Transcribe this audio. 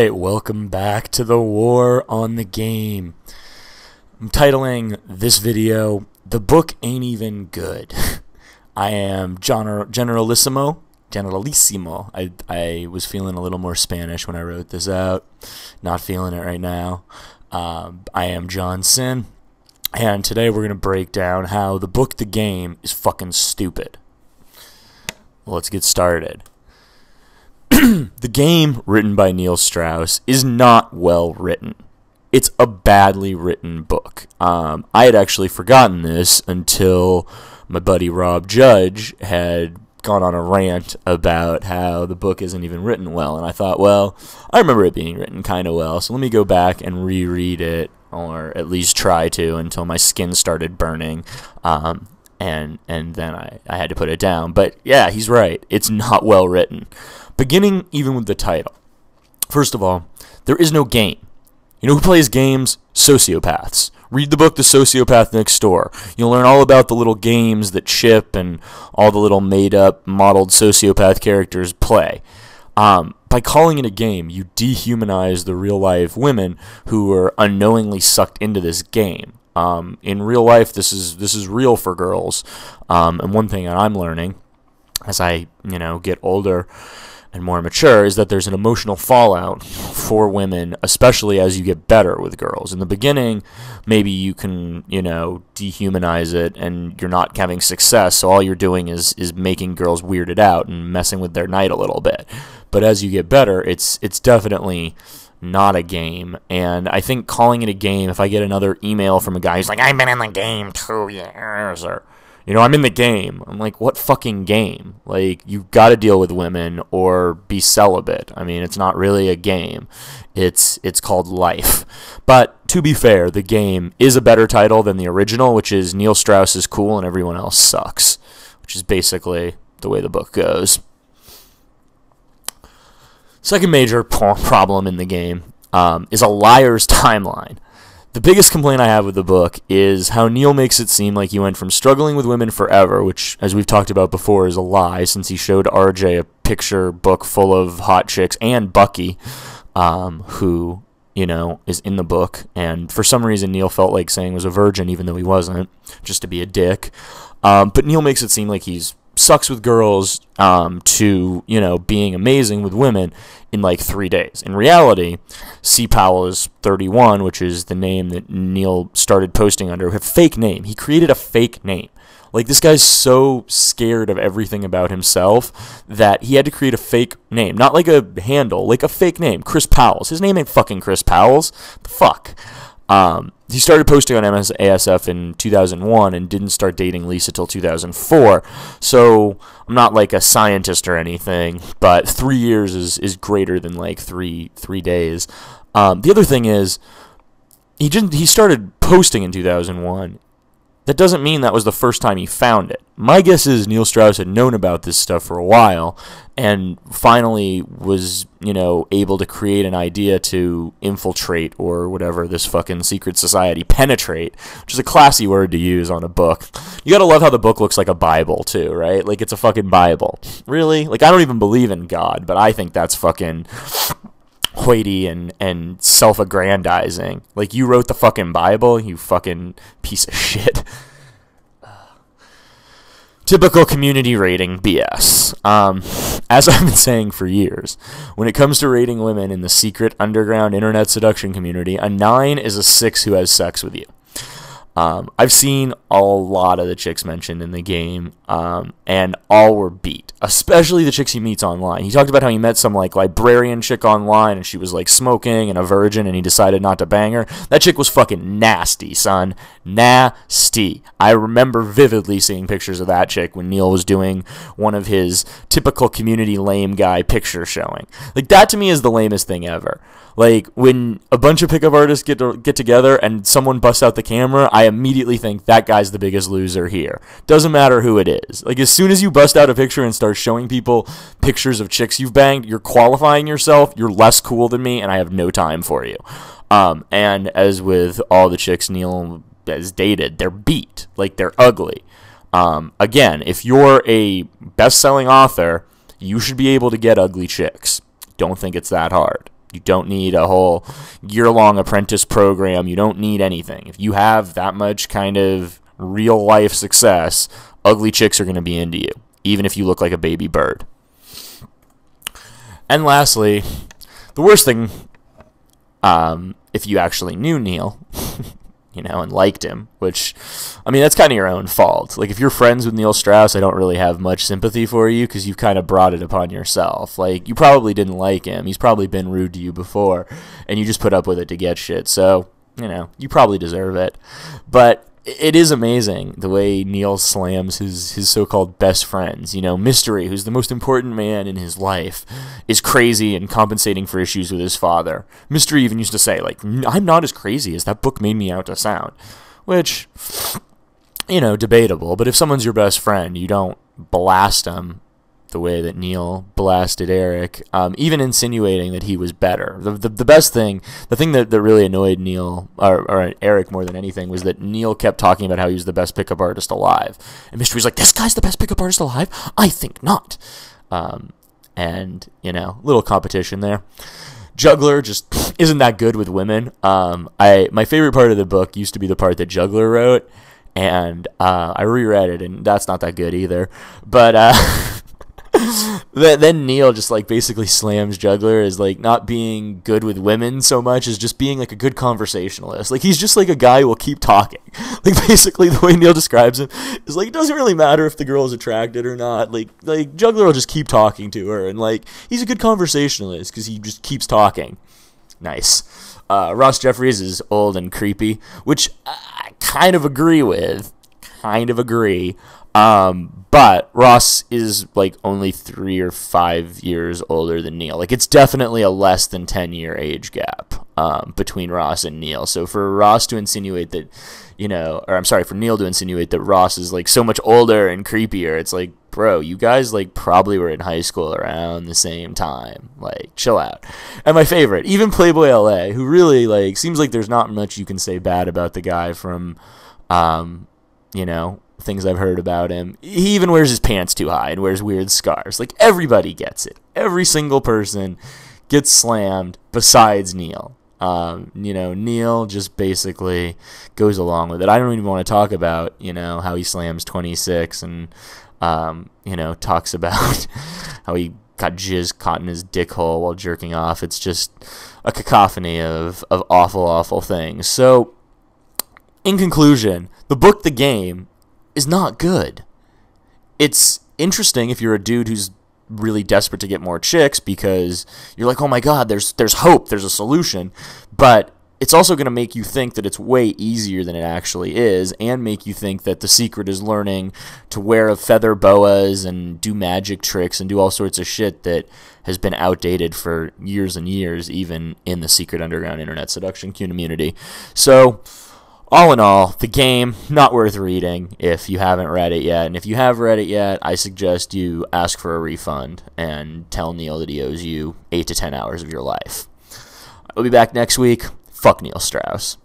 Alright, welcome back to the War on the Game. I'm titling this video, The Book Ain't Even Good. I am Generalissimo. I was feeling a little more Spanish when I wrote this out. Not feeling it right now. I am John Sin, and today we're going to break down how the book The Game is fucking stupid. Well, let's get started. The Game, written by Neil Strauss, is not well written. It's a badly written book. I had actually forgotten this until my buddy Rob Judge had gone on a rant about how the book isn't even written well, and I thought, well, I remember it being written kind of well, so let me go back and reread it, or at least try to, until my skin started burning, and then I had to put it down. But yeah, he's right. It's not well written. Beginning even with the title. First of all, there is no game. You know who plays games? Sociopaths. Read the book The Sociopath Next Door. You'll learn all about the little games that Chip and all the little made-up, modeled sociopath characters play. By calling it a game, you dehumanize the real-life women who are unknowingly sucked into this game. In real life, this is real for girls. And one thing that I'm learning as I get older and more mature is that there's an emotional fallout for women, especially as you get better with girls. In the beginning, maybe you can, dehumanize it and you're not having success, so all you're doing is making girls weirded out and messing with their night a little bit. But as you get better, it's definitely not a game. And I think calling it a game, if I get another email from a guy who's like, I've been in the game 2 years, or I'm in the game. I'm like, what fucking game? Like, you've got to deal with women or be celibate. I mean, it's not really a game. It's called life. But to be fair, The Game is a better title than the original, which is Neil Strauss is cool and everyone else sucks, which is basically the way the book goes. Second major problem in The Game is a liar's timeline. The biggest complaint I have with the book is how Neil makes it seem like he went from struggling with women forever, which, as we've talked about before, is a lie, since he showed RJ a picture book full of hot chicks, and Bucky, who, is in the book, and for some reason Neil felt like saying was a virgin, even though he wasn't, just to be a dick. But Neil makes it seem like he's sucks with girls to, being amazing with women in like 3 days. In reality, C. Powell is 31, which is the name that Neil started posting under, a fake name. He created a fake name. Like, this guy's so scared of everything about himself that he had to create a fake name. Not like a handle, like a fake name. Chris Powell's. His name ain't fucking Chris Powell's. The fuck? He started posting on ASF in 2001 and didn't start dating Lisa till 2004. So I'm not like a scientist or anything, but 3 years is greater than like three days. The other thing is, he started posting in 2001. That doesn't mean that was the first time he found it. My guess is Neil Strauss had known about this stuff for a while and finally was, able to create an idea to infiltrate, or whatever, this fucking secret society, penetrate, which is a classy word to use on a book. You gotta love how the book looks like a Bible too, right? Like, it's a fucking Bible. Really? Like, I don't even believe in God, but I think that's fucking hoity and self-aggrandizing. Like, you wrote the fucking Bible, you fucking piece of shit. Typical community rating BS. As I've been saying for years, when it comes to rating women in the secret underground internet seduction community, a 9 is a 6 who has sex with you. I've seen a lot of the chicks mentioned in The Game, and all were beat, especially the chicks he meets online. He talked about how he met some like librarian chick online, and she was like smoking and a virgin, and he decided not to bang her. That chick was fucking nasty, son. Nasty. I remember vividly seeing pictures of that chick when Neil was doing one of his typical community lame guy picture showing. Like, that to me is the lamest thing ever. Like, when a bunch of pickup artists get together and someone busts out the camera, I immediately think that guy's the biggest loser here. Doesn't matter who it is. Like, as soon as you bust out a picture and start showing people pictures of chicks you've banged, you're qualifying yourself, you're less cool than me, and I have no time for you. And as with all the chicks Neil has dated, they're beat. Like, they're ugly. Again, if you're a best-selling author, you should be able to get ugly chicks. Don't think it's that hard. You don't need a whole year-long apprentice program. You don't need anything. If you have that much kind of real-life success, ugly chicks are going to be into you, even if you look like a baby bird. And lastly, the worst thing, if you actually knew Neil, and liked him, which, I mean, that's kind of your own fault. Like, if you're friends with Neil Strauss, I don't really have much sympathy for you because you've kind of brought it upon yourself. Like, you probably didn't like him. He's probably been rude to you before, and you just put up with it to get shit. So, you probably deserve it. But it is amazing the way Neil slams his so-called best friends. Mystery, who's the most important man in his life, is crazy and compensating for issues with his father. Mystery even used to say, like, I'm not as crazy as that book made me out to sound. Which, debatable. But if someone's your best friend, you don't blast them the way that Neil blasted Eric, even insinuating that he was better. The best thing, the thing that really annoyed Neil, or Eric more than anything, was that Neil kept talking about how he was the best pickup artist alive. And Mystery's like, this guy's the best pickup artist alive? I think not. Little competition there. Juggler just isn't that good with women. My favorite part of the book used to be the part that Juggler wrote, and I reread it, and that's not that good either. But then Neil just basically slams Juggler as not being good with women so much as just being a good conversationalist. He's just a guy who will keep talking. Basically the way Neil describes him is it doesn't really matter if the girl is attracted or not. Juggler will just keep talking to her, and he's a good conversationalist because he just keeps talking. Nice. Ross Jeffries is old and creepy, which I kind of agree with. But Ross is only 3 or 5 years older than Neil. It's definitely a less than 10-year age gap between Ross and Neil. So for Ross to insinuate that, for Neil to insinuate that Ross is so much older and creepier, it's bro, you guys probably were in high school around the same time. Chill out. And my favorite, even Playboy LA, who really seems like there's not much you can say bad about the guy from, things I've heard about him. He even wears his pants too high and wears weird scarves. Everybody gets it. Every single person gets slammed besides Neil. Neil just basically goes along with it. I don't even want to talk about, how he slams 26 and, talks about how he got jizz caught in his dick hole while jerking off. It's just a cacophony of awful, awful things. So, in conclusion, the book, The Game, is not good. It's interesting if you're a dude who's really desperate to get more chicks because you're oh my god, there's hope, there's a solution, but it's also going to make you think that it's way easier than it actually is, and make you think that the secret is learning to wear feather boas and do magic tricks and do all sorts of shit that has been outdated for years and years, even in the secret underground internet seduction community. So all in all, The Game, not worth reading if you haven't read it yet. And if you have read it yet, I suggest you ask for a refund and tell Neil that he owes you 8 to 10 hours of your life. I'll be back next week. Fuck Neil Strauss.